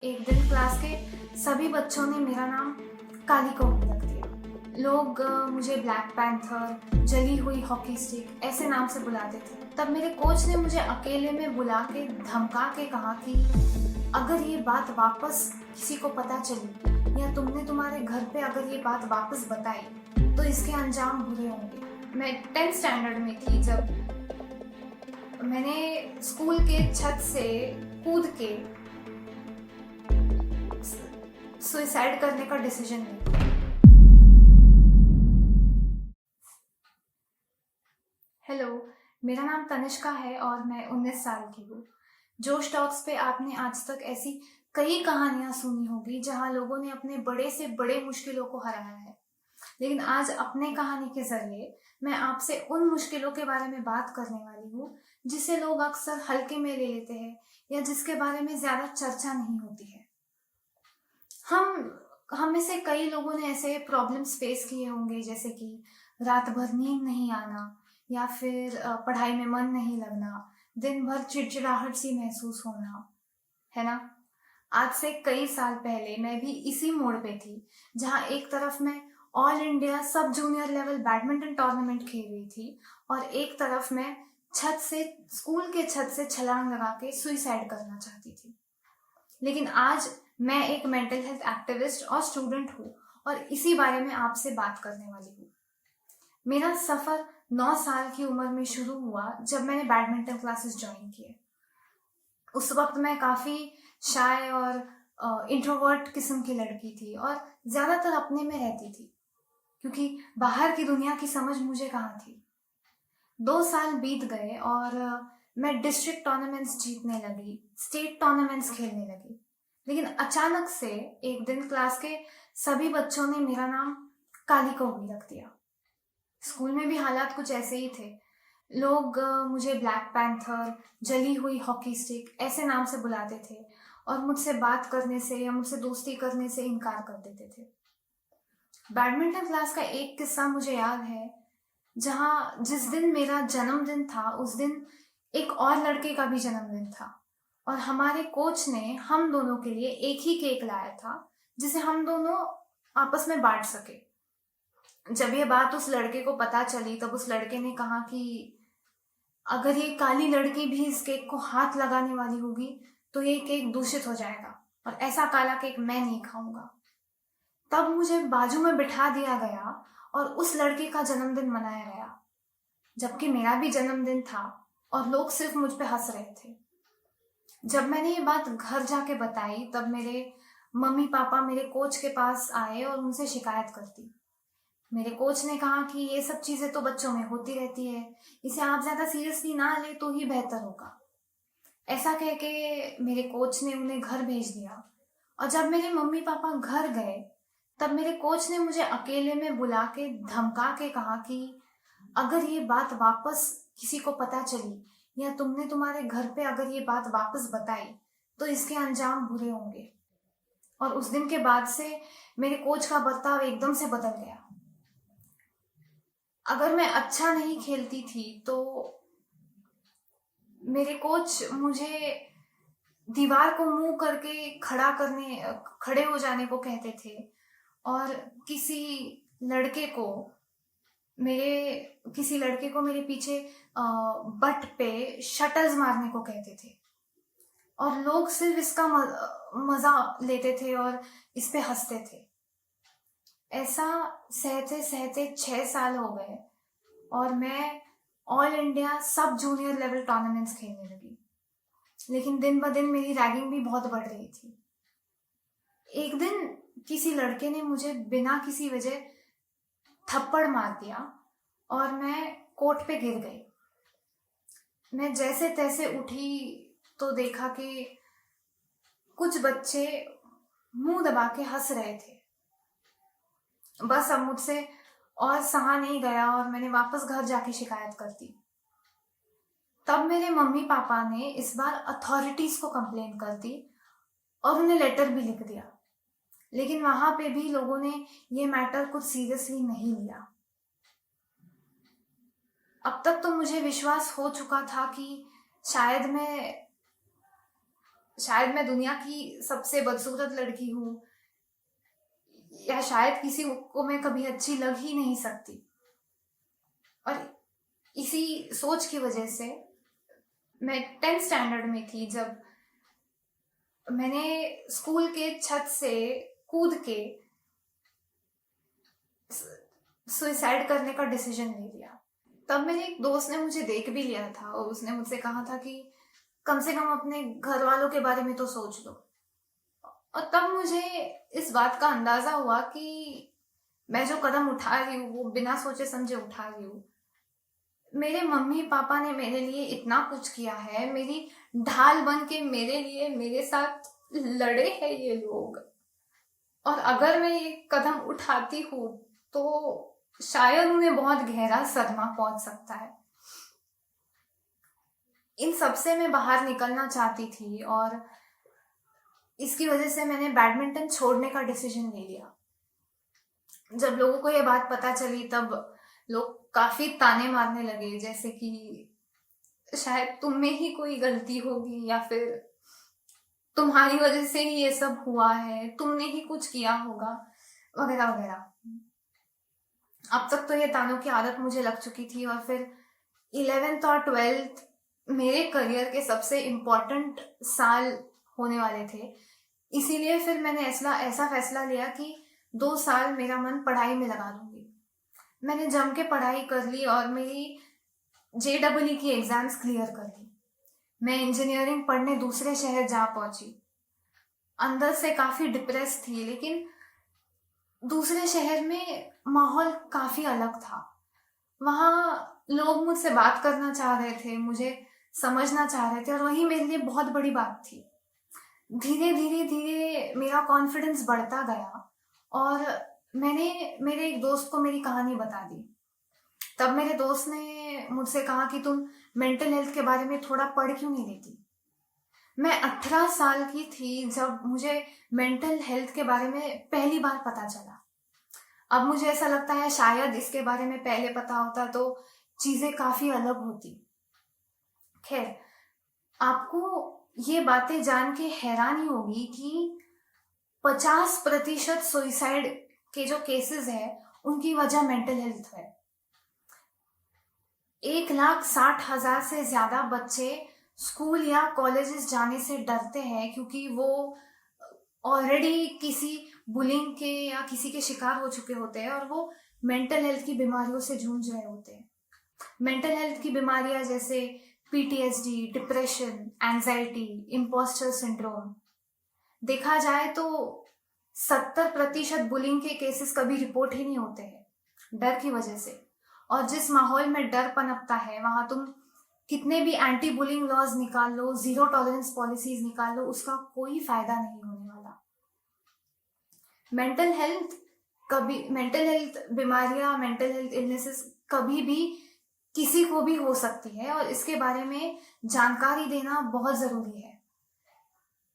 एक दिन क्लास के सभी बच्चों ने मेरा नाम काली कौड़ी रख दिया। लोग मुझे ब्लैक पैंथर, जली हुई हॉकी स्टिक ऐसे नाम से बुलाते थे। तब मेरे कोच ने मुझे अकेले में बुला के धमका के कहा कि अगर ये बात वापस किसी को पता चली या तुमने तुम्हारे घर पे अगर ये बात वापस बताई तो इसके अंजाम बुरे होंगे। मैं 10th स्टैंडर्ड में थी जब मैंने स्कूल के छत से कूद के सुसाइड करने का डिसीजन लिया। हेलो, मेरा नाम तनिष्का है और मैं 19 साल की हूँ। जोश टॉक्स पे आपने आज तक ऐसी कई कहानियां सुनी होगी जहां लोगों ने अपने बड़े से बड़े मुश्किलों को हराया है, लेकिन आज अपने कहानी के जरिए मैं आपसे उन मुश्किलों के बारे में बात करने वाली हूँ जिसे लोग अक्सर हल्के में ले लेते हैं या जिसके बारे में ज्यादा चर्चा नहीं होती है। हम में से कई लोगों ने ऐसे प्रॉब्लम्स फेस किए होंगे, जैसे कि रात भर नींद नहीं आना या फिर पढ़ाई में मन नहीं लगना, दिन भर चिड़चिड़ाहट सी महसूस होना, है ना। आज से कई साल पहले मैं भी इसी मोड़ पे थी जहाँ एक तरफ मैं ऑल इंडिया सब जूनियर लेवल बैडमिंटन टूर्नामेंट खेल रही थी और एक तरफ मैं स्कूल के छत से छलांग लगा के सुइसाइड करना चाहती थी। लेकिन आज मैं एक मेंटल हेल्थ एक्टिविस्ट और स्टूडेंट हूँ और इसी बारे में आपसे बात करने वाली हूँ। मेरा सफर 9 साल की उम्र में शुरू हुआ जब मैंने बैडमिंटन क्लासेस ज्वाइन किए। उस वक्त मैं काफी शाय और इंट्रोवर्ट किस्म की लड़की थी और ज्यादातर अपने में रहती थी क्योंकि बाहर की दुनिया की समझ मुझे कहाँ थी। 2 साल बीत गए और मैं डिस्ट्रिक्ट टूर्नामेंट्स जीतने लगी, स्टेट टूर्नामेंट्स खेलने लगी। लेकिन अचानक से एक दिन क्लास के सभी बच्चों ने मेरा नाम काली कौड़ी रख दिया। स्कूल में भी हालात कुछ ऐसे ही थे। लोग मुझे ब्लैक पैंथर, जली हुई हॉकी स्टिक ऐसे नाम से बुलाते थे और मुझसे बात करने से या मुझसे दोस्ती करने से इनकार कर देते थे। बैडमिंटन क्लास का एक किस्सा मुझे याद है, जहाँ जिस दिन मेरा जन्मदिन था उस दिन एक और लड़के का भी जन्मदिन था और हमारे कोच ने हम दोनों के लिए एक ही केक लाया था जिसे हम दोनों आपस में बांट सके। जब ये बात उस लड़के को पता चली तब उस लड़के ने कहा कि अगर ये काली लड़की भी इस केक को हाथ लगाने वाली होगी तो ये केक दूषित हो जाएगा और ऐसा काला केक मैं नहीं खाऊंगा। तब मुझे बाजू में बिठा दिया गया और उस लड़के का जन्मदिन मनाया गया, जबकि मेरा भी जन्मदिन था और लोग सिर्फ मुझ पे हंस रहे थे। जब मैंने ये बात घर जाके बताई तब मेरे मम्मी पापा मेरे कोच के पास आए और उनसे शिकायत कर दी। मेरे कोच ने कहा कि ये सब चीजें तो बच्चों में होती रहती है, इसे आप ज्यादा सीरियसली ना ले तो ही बेहतर होगा। ऐसा कह के मेरे कोच ने उन्हें घर भेज दिया और जब मेरे मम्मी पापा घर गए तब मेरे कोच ने मुझे अकेले में बुला के धमका के कहा कि अगर ये बात वापस किसी को पता चली या तुमने तुम्हारे घर पे अगर ये बात वापस बताई तो इसके अंजाम बुरे होंगे। और उस दिन के बाद से मेरे कोच का बर्ताव एकदम से बदल गया। अगर मैं अच्छा नहीं खेलती थी तो मेरे कोच मुझे दीवार को मुंह करके खड़े हो जाने को कहते थे और किसी लड़के को मेरे पीछे बट पे शटल्स मारने को कहते थे और लोग सिर्फ इसका मजा लेते थे और इस पे हंसते थे। ऐसा सहते सहते 6 साल हो गए और मैं ऑल इंडिया सब जूनियर लेवल टूर्नामेंट्स खेलने लगी, लेकिन दिन ब दिन मेरी रैगिंग भी बहुत बढ़ रही थी। एक दिन किसी लड़के ने मुझे बिना किसी वजह थप्पड़ मार दिया और मैं कोर्ट पे गिर गई। मैं जैसे तैसे उठी तो देखा कि कुछ बच्चे मुंह दबा के हंस रहे थे। बस अब मुझसे और सहा नहीं गया और मैंने वापस घर जाके शिकायत कर दी। तब मेरे मम्मी पापा ने इस बार अथॉरिटीज को कंप्लेन कर दी और उन्हें लेटर भी लिख दिया, लेकिन वहां पे भी लोगों ने ये मैटर कुछ सीरियसली नहीं लिया। अब तक तो मुझे विश्वास हो चुका था कि शायद मैं शायद मैं दुनिया की सबसे बदसूरत लड़की हूँ, या शायद किसी को मैं कभी अच्छी लग ही नहीं सकती। और इसी सोच की वजह से मैं 10th स्टैंडर्ड में थी जब मैंने स्कूल के छत से कूद के सुसाइड करने का डिसीजन ले लिया। तब मेरे एक दोस्त ने मुझे देख भी लिया था और उसने मुझसे कहा था कि कम से कम अपने घर वालों के बारे में तो सोच लो। और तब मुझे इस बात का अंदाजा हुआ कि मैं जो कदम उठा रही हूँ वो बिना सोचे समझे उठा रही हूँ। मेरे मम्मी पापा ने मेरे लिए इतना कुछ किया है, मेरी ढाल बन के मेरे लिए मेरे साथ लड़े हैं ये लोग। और अगर मैं ये कदम उठाती हूँ तो शायद उन्हें बहुत गहरा सदमा पहुंच सकता है। इन सब से मैं बाहर निकलना चाहती थी और इसकी वजह से मैंने बैडमिंटन छोड़ने का डिसीजन ले लिया। जब लोगों को ये बात पता चली तब लोग काफी ताने मारने लगे, जैसे कि शायद तुम में ही कोई गलती होगी या फिर तुम्हारी वजह से ही ये सब हुआ है, तुमने ही कुछ किया होगा, वगैरह वगैरह। अब तक तो ये तानों की आदत मुझे लग चुकी थी और फिर 11th और 12th मेरे करियर के सबसे इम्पोर्टेंट साल होने वाले थे। इसीलिए फिर मैंने ऐसा फैसला लिया कि 2 साल मेरा मन पढ़ाई में लगा दूंगी। मैंने जम के पढ़ाई कर ली और मेरी JEE की एग्जाम्स क्लियर कर ली। मैं इंजीनियरिंग पढ़ने दूसरे शहर जा पहुंची। अंदर से काफी डिप्रेस थी, लेकिन दूसरे शहर में माहौल काफी अलग था। वहाँ लोग मुझसे बात करना चाह रहे थे, मुझे समझना चाह रहे थे और वही मेरे लिए बहुत बड़ी बात थी। धीरे धीरे धीरे मेरा कॉन्फिडेंस बढ़ता गया और मैंने मेरे एक दोस्त को मेरी कहानी बता दी। तब मेरे दोस्त ने मुझसे कहा कि तुम मेंटल हेल्थ के बारे में थोड़ा पढ़ क्यों नहीं लेती। मैं 18 साल की थी जब मुझे मेंटल हेल्थ के बारे में पहली बार पता चला। अब मुझे ऐसा लगता है शायद इसके बारे में पहले पता होता तो चीजें काफी अलग होती। खैर, आपको ये बातें जान के हैरानी होगी कि 50% सुइसाइड के जो केसेस है उनकी वजह मेंटल हेल्थ है। 1,60,000 से ज्यादा बच्चे स्कूल या कॉलेजेस जाने से डरते हैं क्योंकि वो ऑलरेडी किसी बुलिंग के या किसी के शिकार हो चुके होते हैं और वो मेंटल हेल्थ की बीमारियों से जूझ रहे होते हैं। मेंटल हेल्थ की बीमारियां जैसे PTSD, depression, anxiety, imposter syndrome. देखा जाए तो 70% बुलिंग के केसेस कभी रिपोर्ट ही नहीं होते हैं डर की वजह से। और जिस माहौल में डर पनपता है वहां तुम कितने भी एंटी बुलिंग लॉज निकाल लो, जीरो टॉलरेंस पॉलिसीज निकाल लो, उसका कोई फायदा नहीं होने वाला। मेंटल हेल्थ बीमारियां, मेंटल हेल्थ इलनेसेस कभी भी किसी को भी हो सकती है और इसके बारे में जानकारी देना बहुत जरूरी है।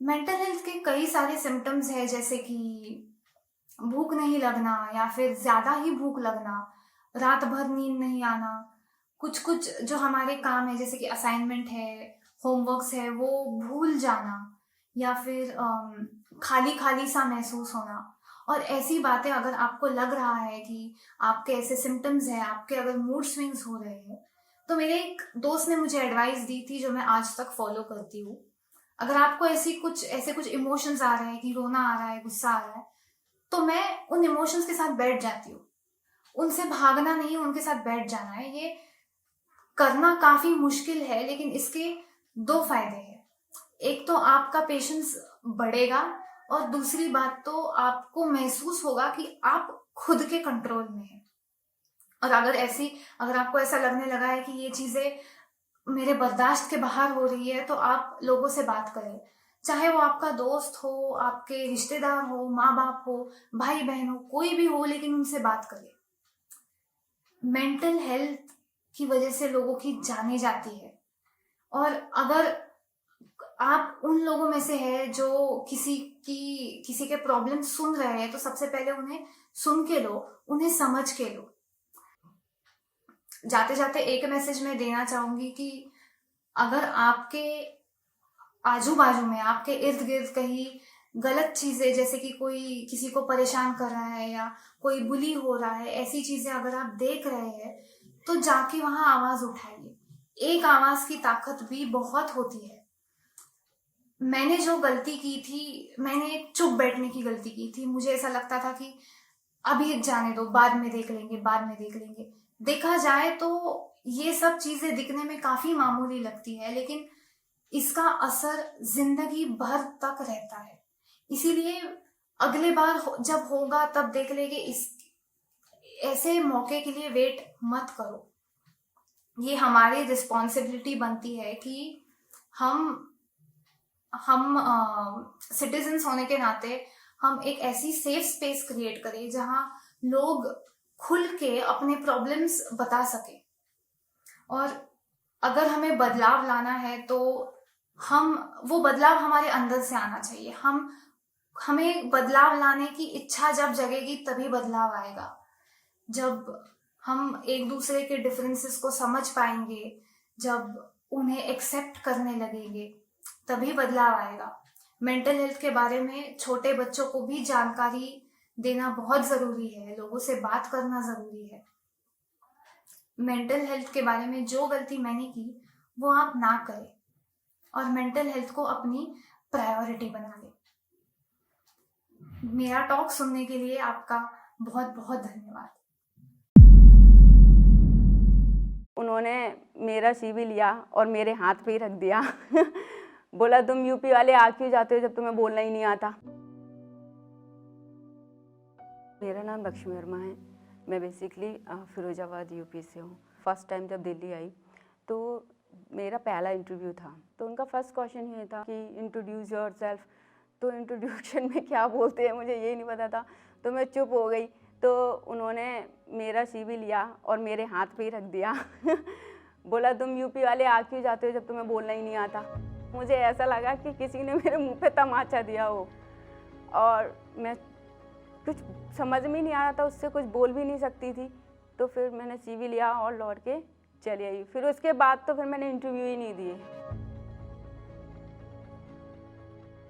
मेंटल हेल्थ के कई सारे सिम्टम्स है, जैसे कि भूख नहीं लगना या फिर ज्यादा ही भूख लगना, रात भर नींद नहीं आना, कुछ कुछ जो हमारे काम है जैसे कि असाइनमेंट है, होमवर्क्स है, वो भूल जाना, या फिर खाली खाली सा महसूस होना। और ऐसी बातें अगर आपको लग रहा है कि आपके ऐसे सिम्टम्स हैं, आपके अगर मूड स्विंग्स हो रहे हैं, तो मेरे एक दोस्त ने मुझे एडवाइस दी थी जो मैं आज तक फॉलो करती हूँ। अगर आपको ऐसे कुछ इमोशंस आ रहे हैं कि रोना आ रहा है, गुस्सा आ रहा है, तो मैं उन इमोशंस के साथ बैठ जाती हूँ। उनसे भागना नहीं, उनके साथ बैठ जाना है। ये करना काफी मुश्किल है, लेकिन इसके 2 फायदे हैं। एक तो आपका पेशेंस बढ़ेगा और दूसरी बात तो आपको महसूस होगा कि आप खुद के कंट्रोल में हैं। और अगर आपको ऐसा लगने लगा है कि ये चीजें मेरे बर्दाश्त के बाहर हो रही है, तो आप लोगों से बात करें, चाहे वो आपका दोस्त हो, आपके रिश्तेदार हो, माँ बाप हो, भाई बहन हो, कोई भी हो, लेकिन उनसे बात करें। मेंटल हेल्थ की वजह से लोगों की जाने जाती है। और अगर आप उन लोगों में से है जो किसी के प्रॉब्लम सुन रहे हैं, तो सबसे पहले उन्हें सुन के लो, उन्हें समझ के लो। जाते जाते एक मैसेज मैं देना चाहूंगी कि अगर आजू बाजू में, आपके इर्द गिर्द कहीं गलत चीजें, जैसे कि कोई किसी को परेशान कर रहा है या कोई बुली हो रहा है, ऐसी चीजें अगर आप देख रहे हैं तो जाके वहां आवाज उठाइए। एक आवाज की ताकत भी बहुत होती है। मैंने जो गलती की थी, मैंने चुप बैठने की गलती की थी। मुझे ऐसा लगता था कि अभी जाने दो, बाद में देख लेंगे, बाद में देख लेंगे। देखा जाए तो ये सब चीजें दिखने में काफी मामूली लगती है, लेकिन इसका असर जिंदगी भर तक रहता है। इसीलिए अगले बार जब होगा तब देख लेंगे। इस ऐसे मौके के लिए वेट मत करो। ये हमारी रिस्पॉन्सिबिलिटी बनती है कि हम सिटीजन्स होने के नाते हम एक ऐसी सेफ स्पेस क्रिएट करें जहां लोग खुल के अपने प्रॉब्लम्स बता सके। और अगर हमें बदलाव लाना है तो वो बदलाव हमारे अंदर से आना चाहिए। हमें बदलाव लाने की इच्छा जब जगेगी तभी बदलाव आएगा। जब हम एक दूसरे के डिफरेंसेस को समझ पाएंगे, जब उन्हें एक्सेप्ट करने लगेंगे, तभी बदलाव आएगा। मेंटल हेल्थ के बारे में छोटे बच्चों को भी जानकारी देना बहुत जरूरी है, लोगों से बात करना जरूरी है। मेंटल हेल्थ के बारे में जो गलती मैंने की वो आप ना करें और मेंटल हेल्थ को अपनी प्रायोरिटी बना लें। मेरा टॉक सुनने के लिए आपका बहुत बहुत धन्यवाद। उन्होंने मेरा CV लिया और मेरे हाथ पे ही रख दिया। बोला तुम यूपी वाले आ क्यों जाते हो जब तुम्हें बोलना ही नहीं आता। मेरा नाम लक्ष्मी वर्मा है। मैं बेसिकली फिरोजाबाद यूपी से हूँ। फर्स्ट टाइम जब दिल्ली आई तो मेरा पहला इंटरव्यू था, तो उनका फर्स्ट क्वेश्चन ये था कि इंट्रोड्यूस योरसेल्फ। तो इंट्रोड्यूशन में क्या बोलते हैं मुझे ये नहीं पता था, तो मैं चुप हो गई। तो उन्होंने मेरा CV लिया और मेरे हाथ पे ही रख दिया। बोला तुम यूपी वाले आ क्यों जाते हो जब तुम्हें बोलना ही नहीं आता। मुझे ऐसा लगा कि किसी ने मेरे मुंह पे तमाचा दिया हो, और मैं कुछ समझ में नहीं आ रहा था, उससे कुछ बोल भी नहीं सकती थी। तो फिर मैंने CV लिया और लौट के चली आई। फिर उसके बाद तो फिर मैंने इंटरव्यू ही नहीं दिए।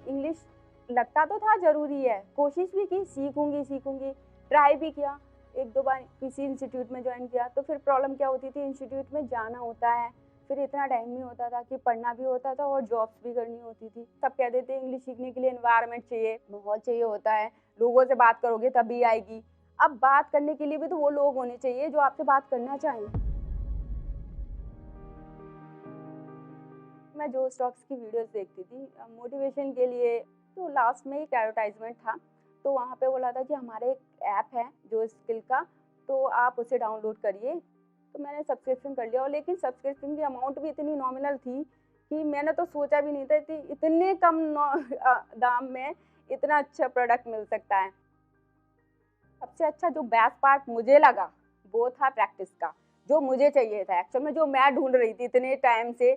इंग्लिश लगता तो था ज़रूरी है, कोशिश भी की, सीखूंगी, ट्राई भी किया। 1-2 बार किसी इंस्टीट्यूट में ज्वाइन किया। तो फिर प्रॉब्लम क्या होती थी, इंस्टीट्यूट में जाना होता है, फिर इतना टाइम नहीं होता था कि पढ़ना भी होता था और जॉब्स भी करनी होती थी। सब कह देते हैं इंग्लिश सीखने के लिए एनवायरनमेंट चाहिए, माहौल चाहिए होता है, लोगों से बात करोगे तभी आएगी। अब बात करने के लिए भी तो वो लोग होने चाहिए जो आपसे बात करना चाहें। मैं जो स्टॉक्स की वीडियोस देखती थी मोटिवेशन के लिए, तो लास्ट में एक एडवर्टाइजमेंट था, तो वहाँ पे बोला था कि हमारे एक ऐप है जो स्किल का, तो आप उसे डाउनलोड करिए। तो मैंने सब्सक्रिप्शन कर लिया, और लेकिन सब्सक्रिप्शन की अमाउंट भी इतनी नॉमिनल थी कि मैंने तो सोचा भी नहीं था कि इतने कम दाम में इतना अच्छा प्रोडक्ट मिल सकता है। सबसे अच्छा जो बेस्ट पार्ट मुझे लगा वो था प्रैक्टिस का, जो मुझे चाहिए था एक्चुअल में, जो मैं ढूंढ रही थी इतने टाइम से।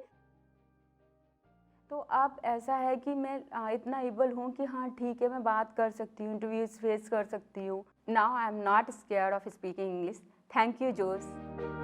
तो अब ऐसा है कि मैं इतना एबल हूँ कि हाँ ठीक है, मैं बात कर सकती हूँ, इंटरव्यूज फेस कर सकती हूँ। Now I am not scared of speaking English. Thank you जोश।